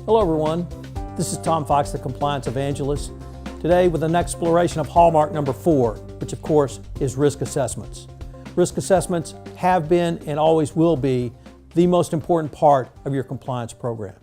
Hello everyone, this is Tom Fox, the Compliance Evangelist, today with an exploration of Hallmark number 4, which of course is risk assessments. Risk assessments have been and always will be the most important part of your compliance program.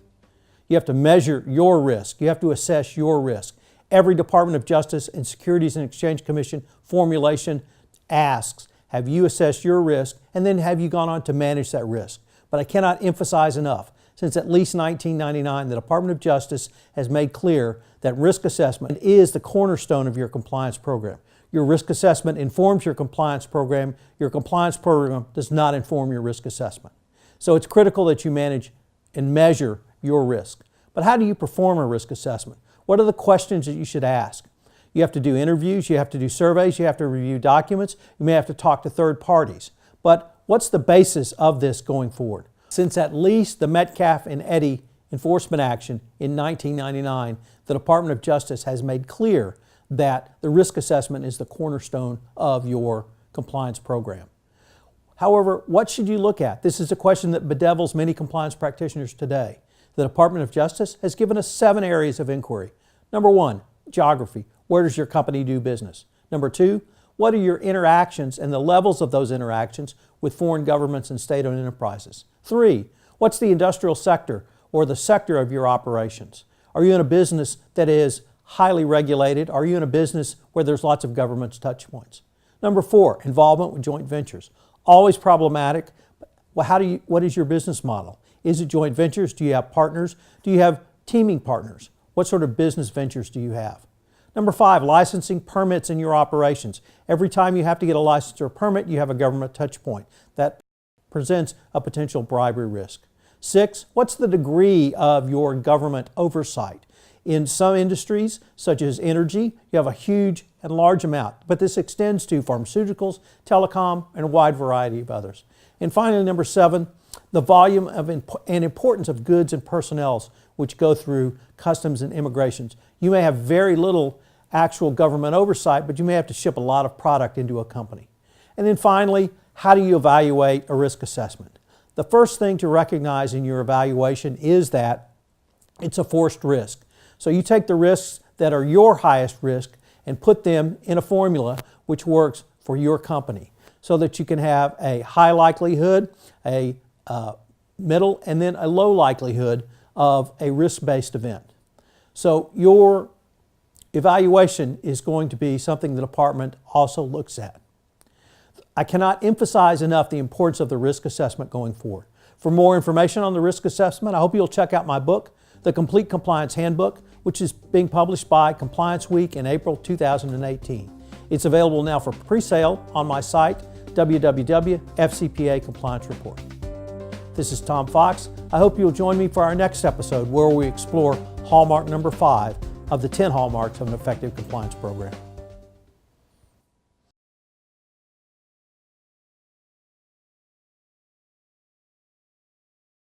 You have to measure your risk, you have to assess your risk. Every Department of Justice and Securities and Exchange Commission formulation asks, have you assessed your risk, and then have you gone on to manage that risk? But I cannot emphasize enough, since at least 1999, the Department of Justice has made clear that risk assessment is the cornerstone of your compliance program. Your risk assessment informs your compliance program. Your compliance program does not inform your risk assessment. So it's critical that you manage and measure your risk. But how do you perform a risk assessment? What are the questions that you should ask? You have to do interviews, you have to do surveys, you have to review documents, you may have to talk to third parties. But what's the basis of this going forward? Since at least the Metcalf and Eddy enforcement action in 1999, the Department of Justice has made clear that the risk assessment is the cornerstone of your compliance program. However, what should you look at? This is a question that bedevils many compliance practitioners today. The Department of Justice has given us 7 areas of inquiry. Number 1, geography. Where does your company do business? Number 2, what are your interactions and the levels of those interactions with foreign governments and state-owned enterprises? 3, what's the industrial sector or the sector of your operations? Are you in a business that is highly regulated? Are you in a business where there's lots of government touch points? Number 4, involvement with joint ventures. Always problematic. Well, what is your business model? Is it joint ventures? Do you have partners? Do you have teaming partners? What sort of business ventures do you have? Number 5, licensing permits in your operations. Every time you have to get a license or permit, you have a government touch point. That presents a potential bribery risk. 6, what's the degree of your government oversight? In some industries, such as energy, you have a huge and large amount, but this extends to pharmaceuticals, telecom, and a wide variety of others. And finally, number 7, the volume and importance of goods and personnel which go through customs and immigrations. You may have very little actual government oversight, but you may have to ship a lot of product into a company. And then finally, how do you evaluate a risk assessment? The first thing to recognize in your evaluation is that it's a forced risk. So you take the risks that are your highest risk and put them in a formula which works for your company so that you can have a high likelihood, a middle, and then a low likelihood of a risk-based event. So your evaluation is going to be something the department also looks at. I cannot emphasize enough the importance of the risk assessment going forward. For more information on the risk assessment, I hope you'll check out my book, The Complete Compliance Handbook, which is being published by Compliance Week in April 2018. It's available now for pre-sale on my site, www.fcpa Compliance Report. This is Tom Fox. I hope you'll join me for our next episode where we explore Hallmark number 5 of the 10 hallmarks of an effective compliance program.